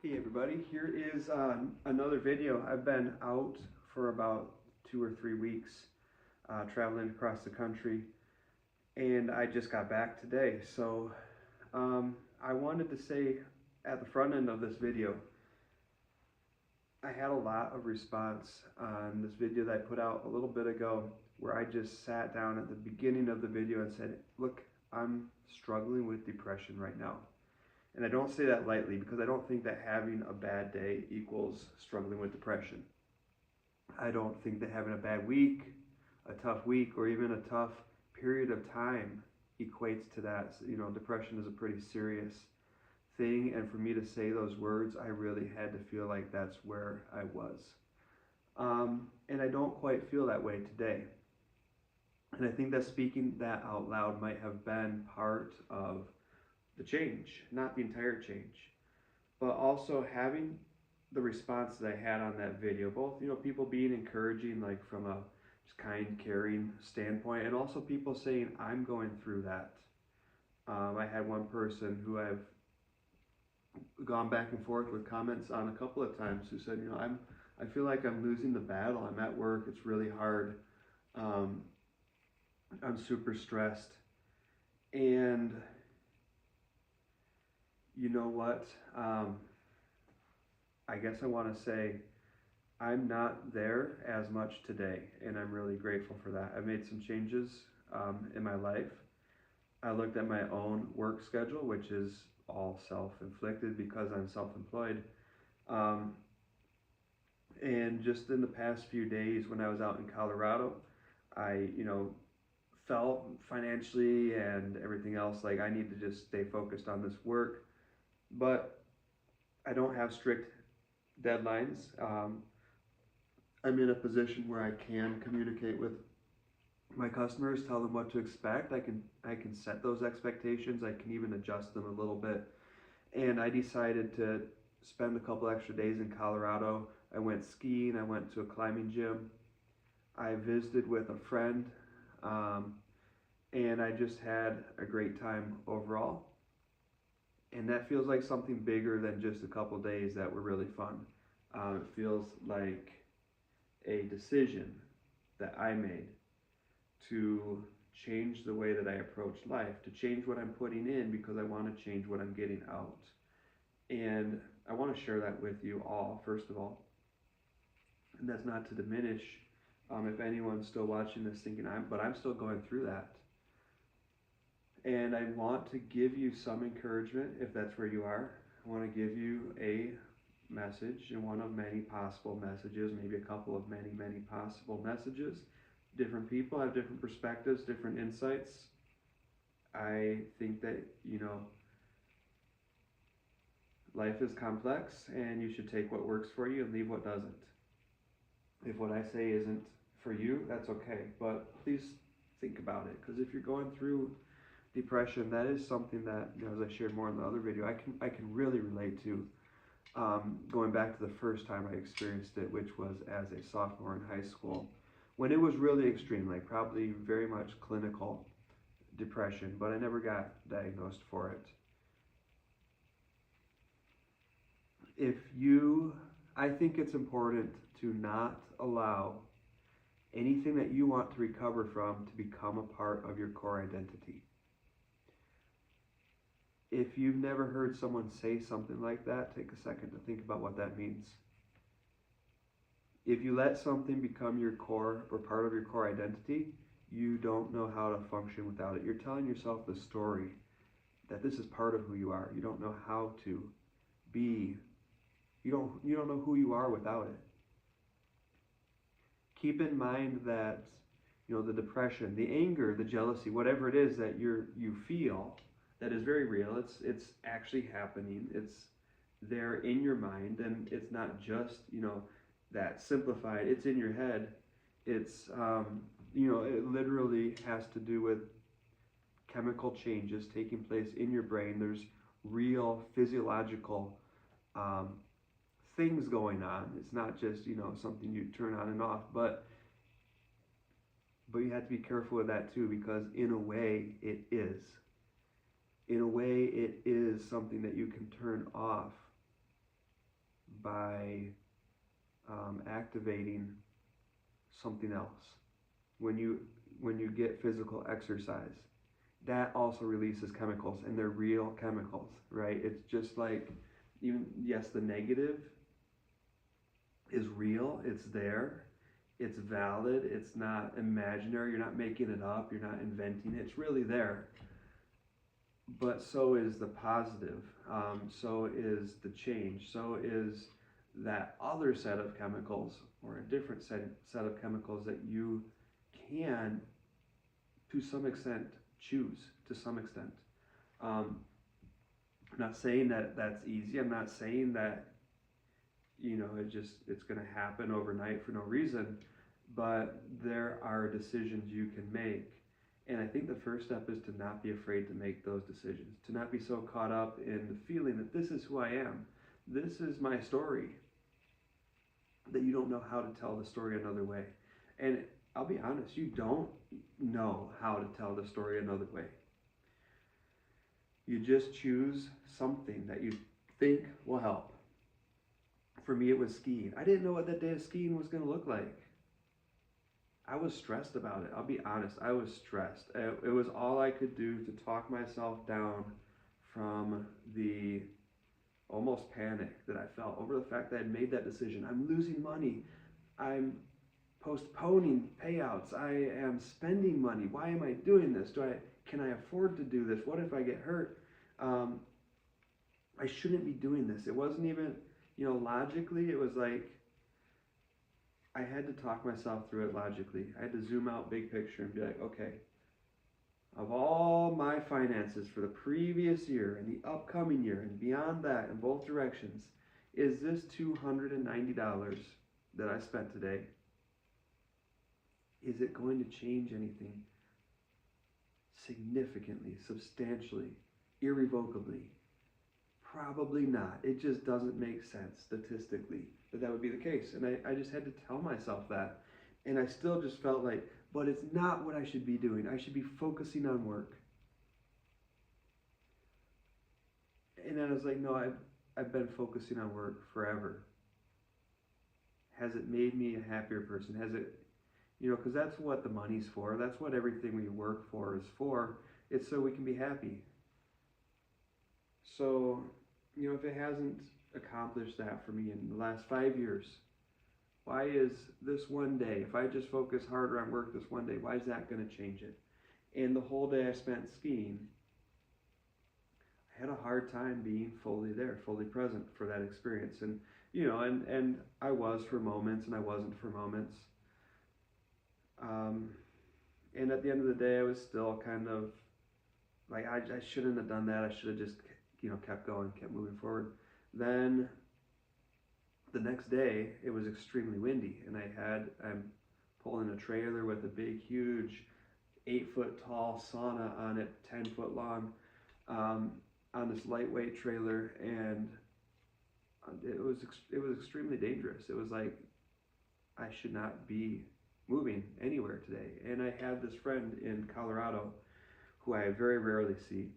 Hey everybody, here is another video. I've been out for about 2 or 3 weeks traveling across the country, and I just got back today. So I wanted to say at the front end of this video, I had a lot of response on this video that I put out a little bit ago where I just sat down at the beginning of the video and said, look, I'm struggling with depression right now. And I don't say that lightly because I don't think that having a bad day equals struggling with depression. I don't think that having a bad week, a tough week, or even a tough period of time equates to that. You know, depression is a pretty serious thing, and for me to say those words, I really had to feel like that's where I was. And I don't quite feel that way today. And I think that speaking that out loud might have been part of the change, not the entire change, but also having the response that I had on that video, both, you know, people being encouraging, like from a just kind, caring standpoint, and also people saying, I'm going through that. I had one person who I've gone back and forth with comments on a couple of times who said, you know, I feel like I'm losing the battle. I'm at work. It's really hard. I'm super stressed. And you know what? I guess I want to say I'm not there as much today, and I'm really grateful for that. I've made some changes in my life. I looked at my own work schedule, which is all self-inflicted because I'm self-employed. And just in the past few days when I was out in Colorado, I, felt financially and everything else like I need to just stay focused on this work. But I don't have strict deadlines. I'm in a position where I can communicate with my customers, tell them what to expect. I can set those expectations. I can even adjust them a little bit. And I decided to spend a couple extra days in Colorado. I went skiing. I went to a climbing gym. I visited with a friend, and I just had a great time overall. And that feels like something bigger than just a couple days that were really fun. It feels like a decision that I made to change the way that I approach life, to change what I'm putting in because I want to change what I'm getting out. And I want to share that with you all, first of all. And that's not to diminish if anyone's still watching this thinking, I'm still going through that. And I want to give you some encouragement if that's where you are. I want to give you a message, and one of many possible messages, maybe a couple of many possible messages. Different people have different perspectives, different insights. I think that, life is complex and you should take what works for you and leave what doesn't. If what I say isn't for you, that's okay, but please think about it, because if you're going through depression, that is something that, as I shared more in the other video, I can really relate to. Going back to the first time I experienced it, which was as a sophomore in high school, when it was really extreme, like probably very much clinical depression, but I never got diagnosed for it. I think it's important to not allow anything that you want to recover from to become a part of your core identity. If you've never heard someone say something like that, take a second to think about what that means. If you let something become your core or part of your core identity, you don't know how to function without it. You're telling yourself the story that this is part of who you are. You don't know how to be. You don't know who you are without it. Keep in mind that, the depression, the anger, the jealousy, whatever it is that you feel, that is very real. It's actually happening. It's there in your mind, and it's not just, that simplified. It's in your head. It's it literally has to do with chemical changes taking place in your brain. There's real physiological things going on. It's not just, something you turn on and off, but you have to be careful with that too, because in a way it is. In a way it is something that you can turn off by activating something else. When you get physical exercise, that also releases chemicals, and they're real chemicals, right? It's just like, even, yes, the negative is real, it's there, it's valid, it's not imaginary, you're not making it up, you're not inventing it, it's really there. But so is the positive, so is the change, so is that other set of chemicals, or a different set of chemicals that you can, to some extent, choose to some extent. Um, I'm not saying that that's easy. I'm not saying that, it's going to happen overnight for no reason, but there are decisions you can make. And I think the first step is to not be afraid to make those decisions, to not be so caught up in the feeling that this is who I am, this is my story, that you don't know how to tell the story another way. And I'll be honest, you don't know how to tell the story another way. You just choose something that you think will help. For me, it was skiing. I didn't know what that day of skiing was going to look like. I was stressed about it. I'll be honest, I was stressed. It was all I could do to talk myself down from the almost panic that I felt over the fact that I had made that decision. I'm losing money. I'm postponing payouts. I am spending money. Why am I doing this? Can I afford to do this? What if I get hurt? I shouldn't be doing this. It wasn't even, logically, it was like I had to talk myself through it logically. I had to zoom out big picture and be like, okay, of all my finances for the previous year and the upcoming year and beyond that in both directions, is this $290 that I spent today, is it going to change anything significantly, substantially, irrevocably? Probably not. It just doesn't make sense statistically that would be the case. And I just had to tell myself that. And I still just felt like, but it's not what I should be doing. I should be focusing on work. And then I was like, no, I've been focusing on work forever. Has it made me a happier person? Has it, because that's what the money's for. That's what everything we work for is for. It's so we can be happy. So, if it hasn't accomplished that for me in the last 5 years, why is this one day, if I just focus harder on work this one day, why is that going to change it? And the whole day I spent skiing, I had a hard time being fully there, fully present for that experience. And, and I was for moments and I wasn't for moments. And at the end of the day, I was still kind of like, I shouldn't have done that. I should have just, kept going, kept moving forward. Then the next day, it was extremely windy, and I'm pulling a trailer with a big, huge 8-foot tall sauna on it, 10-foot long, on this lightweight trailer, and it was extremely dangerous. It was like I should not be moving anywhere today. And I had this friend in Colorado who I very rarely see.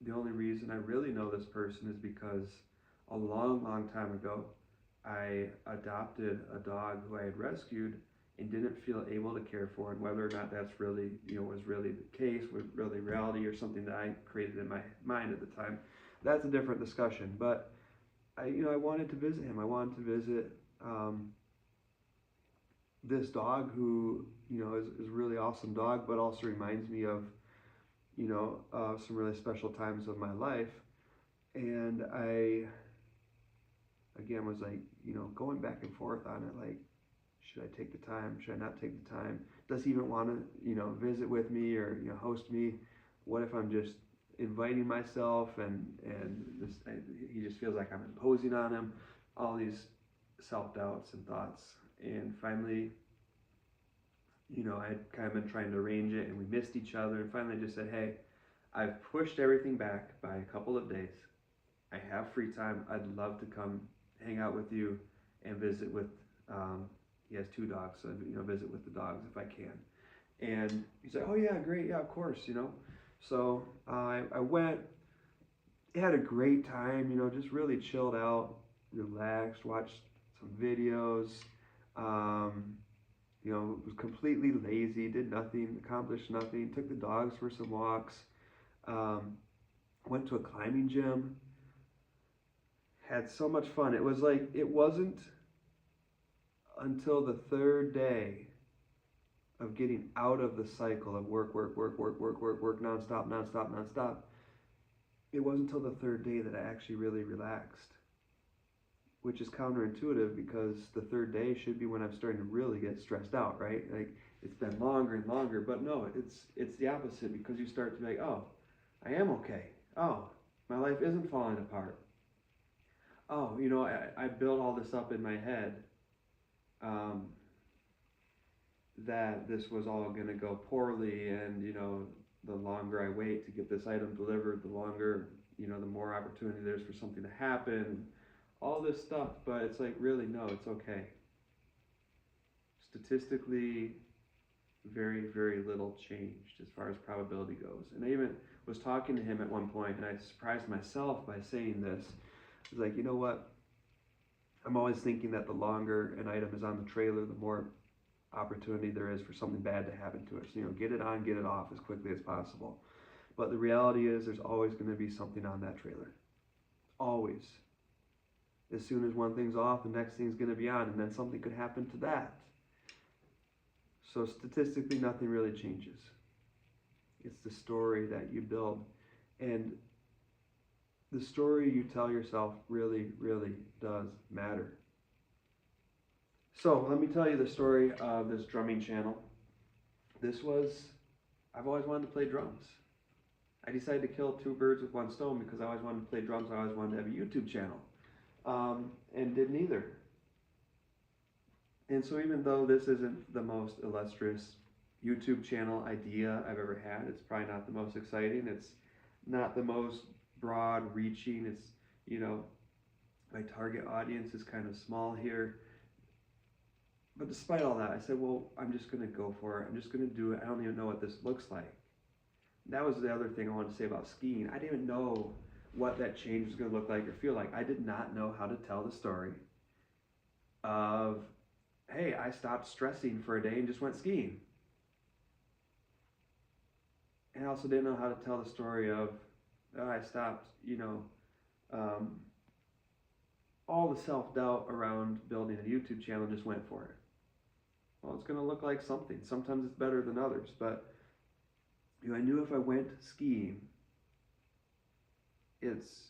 The only reason I really know this person is because a long, long time ago, I adopted a dog who I had rescued and didn't feel able to care for, and whether or not that's really, was really the case, was really reality or something that I created in my mind at the time, that's a different discussion. But I wanted to visit him. I wanted to visit this dog who, is a really awesome dog, but also reminds me of, some really special times of my life. And I, again, was like, going back and forth on it, like, should I take the time? Should I not take the time? Does he even want to, visit with me or, host me? What if I'm just inviting myself and he just feels like I'm imposing on him? All these self-doubts and thoughts. And finally, I had kind of been trying to arrange it, and we missed each other, and finally just said, hey, I've pushed everything back by a couple of days. I have free time. I'd love to come hang out with you and visit with, he has 2 dogs, so, visit with the dogs if I can. And he's like, oh yeah, great, yeah, of course, So I went, had a great time, you know, just really chilled out, relaxed, watched some videos. Um, you know, was completely lazy, did nothing, accomplished nothing, took the dogs for some walks, um, went to a climbing gym, had so much fun. It was like, it wasn't until the third day of getting out of the cycle of work, nonstop, nonstop, nonstop. It wasn't until the third day that I actually really relaxed, which is counterintuitive because the third day should be when I'm starting to really get stressed out, right? Like it's been longer and longer, but no, it's the opposite because you start to be like, oh, I am okay. Oh, my life isn't falling apart. Oh, you know, I built all this up in my head, um, that this was all going to go poorly, and you know, the longer I wait to get this item delivered, the longer, you know, the more opportunity there's for something to happen, all this stuff. But it's like, really, no, it's okay. Statistically, very, very little changed as far as probability goes. And I even was talking to him at one point, and I surprised myself by saying this. I was like, you know what? I'm always thinking that the longer an item is on the trailer, the more opportunity there is for something bad to happen to us. You know, get it on, get it off as quickly as possible. But the reality is, there's always going to be something on that trailer. Always. As soon as one thing's off, the next thing's going to be on, and then something could happen to that. So statistically, nothing really changes. It's the story that you build. And the story you tell yourself really, really does matter. So let me tell you the story of this drumming channel. I've always wanted to play drums. I decided to kill two birds with one stone because I always wanted to play drums. I always wanted to have a YouTube channel, and did neither. And so even though this isn't the most illustrious YouTube channel idea I've ever had, it's probably not the most exciting. It's not the most broad reaching. It's, you know, my target audience is kind of small here. But despite all that, I said, well, I'm just going to go for it. I'm just going to do it. I don't even know what this looks like. That was the other thing I wanted to say about skiing. I didn't even know what that change was going to look like or feel like. I did not know how to tell the story of, hey, I stopped stressing for a day and just went skiing. And I also didn't know how to tell the story of, oh, I stopped, you know, all the self-doubt around building a YouTube channel, just went for it. Well, it's going to look like something. Sometimes it's better than others, but you know, I knew if I went skiing, it's